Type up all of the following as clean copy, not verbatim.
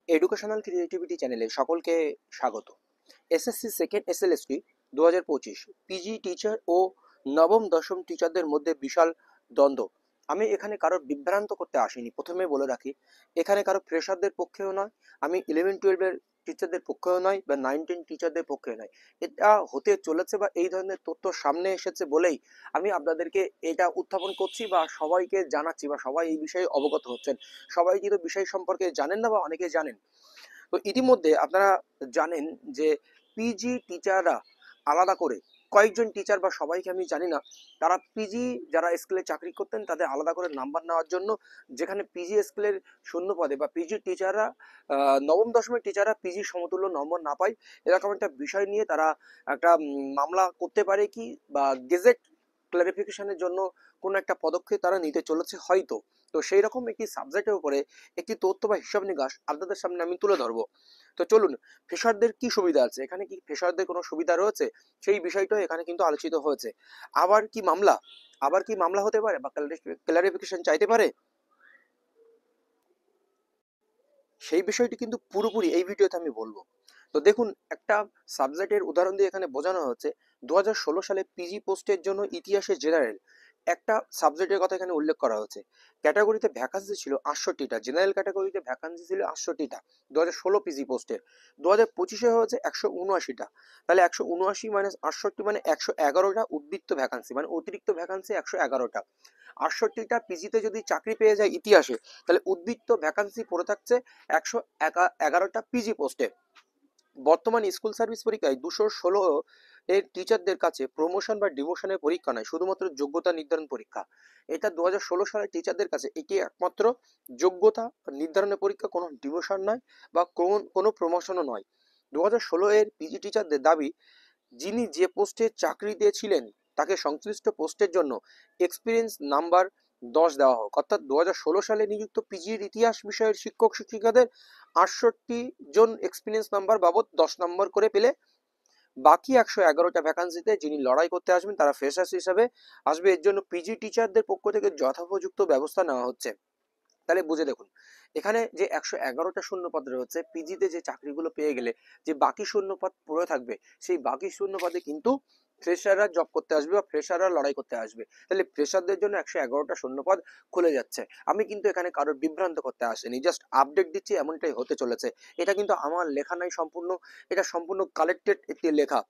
Educational creativity চ্যানেলে সকলকে স্বাগত। SSC second SLST 2025 PG teacher ও নবম দশম টিচারদের মধ্যে বিশাল দ্বন্দ্ব। আমি এখানে কারোর বিভ্রান্ত করতে আসিনি, প্রথমে বলে রাখি। এখানে কারো ফ্রেশারদের পক্ষেও নয়, আমি 11-12-এর টিচারদের পক্ষেও নয়, বা 9-10 টিচারদের পক্ষে নয়। এটা হতে চলেছে বা এই ধরনের তথ্য সামনে এসেছে বলেই আমি আপনাদেরকে এটা উত্থাপন করছি বা সবাইকে জানাচ্ছি, বা সবাই এই বিষয়ে অবগত হচ্ছেন। সবাই কিন্তু বিষয় সম্পর্কে জানেন না, বা অনেকে জানেন। তো ইতিমধ্যে আপনারা জানেন যে পিজি টিচাররা আলাদা করে, কয়েকজন টিচার বা সবাইকে আমি জানি না, তারা পিজি যারা স্কুলে চাকরি করতেন তাদের আলাদা করে নাম্বার নেওয়ার জন্য, যেখানে পিজি স্কুলের শূন্য পদে বা পিজি টিচাররা নবম দশমের টিচাররা পিজি সমতুল্য নম্বর না পায়, এরকম একটা বিষয় নিয়ে তারা একটা মামলা করতে পারে কি, বা গেজেট ক্লারিফিকেশনের জন্য কোনো একটা পদক্ষেপ তারা নিতে চলেছে হয়তো। তো সেই রকম একটি সাবজেক্টের উপরে একটি তথ্য বা হিসাব নিকাশ আপনাদের সামনে আমি তুলে ধরবো। তো চলুন, ফ্রেশারদের কি সুবিধা আছে, এখানে কি ফ্রেশারদের কোনো সুবিধা রয়েছে, সেই বিষয়টা এখানে কিন্তু আলোচিত হয়েছে। আবার কি মামলা হতে পারে বা ক্লারিফিকেশন চাইতে পারে, সেই বিষয়টি কিন্তু পুরোপুরি এই ভিডিওতে আমি বলবো। তো দেখুন, একটা সাবজেক্টের উদাহরণ দিয়ে এখানে বোঝানো হচ্ছে 2016 সালে পিজি পোস্টের জন্য ইতিহাসে জেনারেল একটা সাবজেক্টের কথা এখানে উল্লেখ করা হয়েছে। ক্যাটাগরিতে ভ্যাকান্সি ছিল 68টা, জেনারেল ক্যাটাগরিতে ভ্যাকান্সি ছিল 68টা 2016 পিজি পোস্টের। 2025-এ হয়েছে 179টা। তাহলে 179 মাইনাস 68 মানে 111টা উদ্বৃত্ত ভ্যাকান্সি, মানে অতিরিক্ত ভ্যাকান্সি 111টা। 68টা পিজিতে যদি চাকরি পেয়ে যায় ইতিহাসে, তাহলে উদ্বৃত্ত ভ্যাকান্সি পড়ে থাকছে 111টা পিজি পোস্টে। বর্তমান স্কুল সার্ভিস পরীক্ষায় 216 এর টিচারদের কাছে প্রমোশন বা ডিমোশনের পরীক্ষা নয়, শুধুমাত্র যোগ্যতা নির্ধারণ পরীক্ষা। এটা 2016 সালের টিচারদের কাছে এটি একমাত্র যোগ্যতা নির্ধারণের পরীক্ষা, কোনো ডিমোশন নয় বা কোনো প্রমোশনও নয়। 2016 এর পিজি টিচারদের দাবি, যিনি যে পোস্টে চাকরি দিয়েছিলেন তাকে সংশ্লিষ্ট পোস্টের জন্য এক্সপিরিয়েন্স নাম্বার 10 দেওয়া হোক। অর্থাৎ 2016 সালে নিযুক্ত পিজির ইতিহাস বিষয়ের শিক্ষক শিক্ষিকাদের 68 জন এক্সপিরিয়েন্স নাম্বার বাবদ 10 নম্বর করে পেলে বাকি 111টা ভ্যাকান্সিতে যিনি লড়াই করতে আসবেন তারা ফ্রেশার্স হিসাবে আসবে। এর জন্য পিজি টিচারদের পক্ষ থেকে যথোপযুক্ত ব্যবস্থা নেওয়া হচ্ছে। তাহলে বুঝে দেখুন, এখানে যে 111টা শূন্যপদ রয়েছে, পিজিতে যে চাকরিগুলো পেয়ে গেলে যে বাকি শূন্যপদ পড়ে থাকবে, সেই বাকি শূন্যপদে কিন্তু ফ্রেশাররা জব করতে আসবে বা ফ্রেশাররা লড়াই করতে আসবে। তাহলে ফ্রেশারদের জন্য 111টা শূন্যপদ খুলে যাচ্ছে। আমি কিন্তু এখানে কারোর বিভ্রান্ত করতে আসিনি, জাস্ট আপডেট দিচ্ছি, এমনটাই হতে চলেছে। এটা কিন্তু আমার লেখা নাই সম্পূর্ণ, এটা সম্পূর্ণ কালেক্টেড একটি লেখা,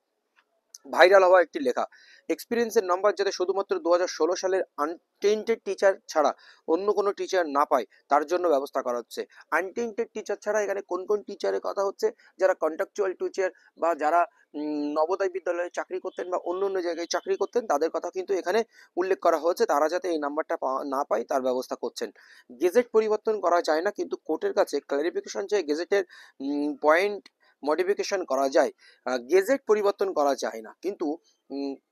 ভাইরাল হওয়া একটি লেখা। এক্সপিরিয়েন্সের নাম্বার যাতে শুধুমাত্র 2016 সালের আনটেন্টেড টিচার ছাড়া অন্য কোনো টিচার না পায় তার জন্য ব্যবস্থা করা হচ্ছে। আনটেন্টেড টিচার ছাড়া এখানে কোন কোন টিচারের কথা হচ্ছে? যারা কন্ট্রাকচুয়াল টিচার বা যারা নবোদয় বিদ্যালয়ে চাকরি করতেন বা অন্য অন্য জায়গায় চাকরি করতেন, তাদের কথা কিন্তু এখানে উল্লেখ করা হয়েছে। তারা যাতে এই নাম্বারটা না পায় তার ব্যবস্থা করছেন। গেজেট পরিবর্তন করা যায় না, কিন্তু কোর্টের কাছে ক্লারিফিকেশন চেয়ে গেজেটের পয়েন্ট মডিফিকেশন করা যায়। গেজেট পরিবর্তন করা যায় না, কিন্তু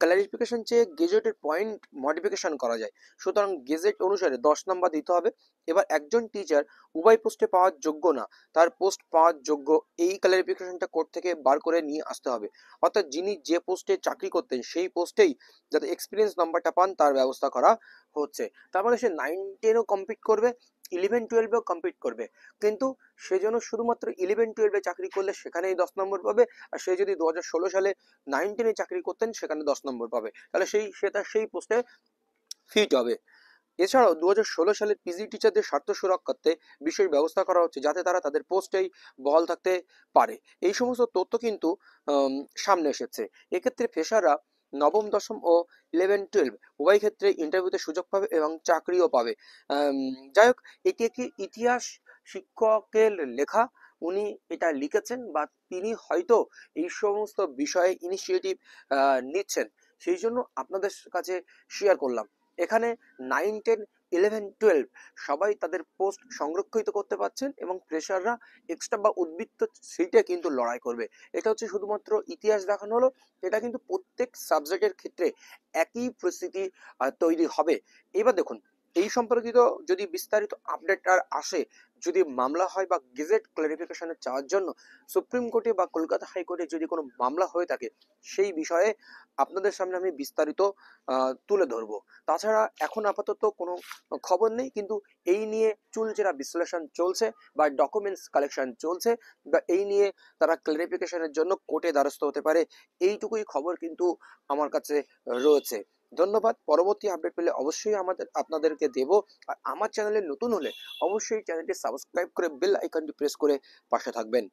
ক্লারিফিকেশন চেয়ে গেজেটের পয়েন্ট মডিফিকেশন করা যায়। সুতরাং গেজেট অনুসারে 10 নম্বর দিতে হবে। এবার একজন টিচার উভয় পোস্টে পাওয়ার যোগ্য না, তার পোস্ট পাওয়ার যোগ্য, এই ক্লারিফিকেশনটা কোর্ট থেকে বার করে নিয়ে আসতে হবে। অর্থাৎ যিনি যে পোস্টে চাকরি করতেন সেই পোস্টেই যাতে এক্সপিরিয়েন্স নাম্বারটা পান তার ব্যবস্থা করা হচ্ছে। তার মানে সে 9-10ও কমপ্লিট করবে, 11-12-এও কমপ্লিট করবে, কিন্তু সে যেন শুধুমাত্র 11-12-এ চাকরি করলে সেখানেই 10 নম্বর পাবে, আর সে যদি 2016 সালে 9-10-এ চাকরি করতেন সেখানে 10 নম্বর পাবে। তাহলে সে তার সেই পোস্টে ফিট হবে। এছাড়াও 2016 সালের পিজি টিচারদের স্বার্থ সুরক্ষার্থে বিশেষ ব্যবস্থা করা হচ্ছে, যাতে তারা তাদের পোস্টেই বহাল থাকতে পারে। এই সমস্ত তথ্য কিন্তু সামনে এসেছে। এক্ষেত্রে ফ্রেশাররা নবম দশম ও 11-12 উভয় ক্ষেত্রে ইন্টারভিউতে সুযোগ পাবে এবং চাকরিও পাবে। যাই হোক, এটি একটি ইতিহাস শিক্ষকের লেখা, উনি এটা লিখেছেন বা তিনি হয়তো এই সমস্ত বিষয়ে ইনিশিয়েটিভ নিচ্ছেন, সেই জন্য আপনাদের কাছে শেয়ার করলাম। এখানে 9-10-11-12 সবাই তাদের পোস্ট সংরক্ষিত করতে পারছেন, এবং ফ্রেশাররা এক্সট্রা বা উদ্বৃত্ত সিটে কিন্তু লড়াই করবে। এটা হচ্ছে শুধুমাত্র ইতিহাস দেখানো হলো, এটা কিন্তু প্রত্যেক সাবজেক্টের ক্ষেত্রে একই পরিস্থিতি তৈরি হবে। এবার দেখুন, এই সম্পর্কিত যদি বিস্তারিত আপডেট আর আসে, যদি মামলা হয় বা গেজেট ক্লারিফিকেশনের চাওয়ার জন্য সুপ্রিম কোর্টে বা কলকাতা হাইকোর্টে যদি কোনো মামলা হয়ে থাকে, সেই বিষয়ে আপনাদের সামনে আমি বিস্তারিত তুলে ধরবো। তাছাড়া এখন আপাতত কোনো খবর নেই, কিন্তু এই নিয়ে চুলচেরা বিশ্লেষণ চলছে বা ডকুমেন্টস কালেকশন চলছে, বা এই নিয়ে তারা ক্লারিফিকেশনের জন্য কোর্টে দ্বারস্থ হতে পারে, এইটুকুই খবর কিন্তু আমার কাছে রয়েছে। ধন্যবাদ। পরবর্তী আপডেট পেলে অবশ্যই আপনাদেরকে দেব। আর আমার চ্যানেলে নতুন হলে অবশ্যই চ্যানেলটি সাবস্ক্রাইব করে বেল আইকনটি প্রেস করে পাশে থাকবেন।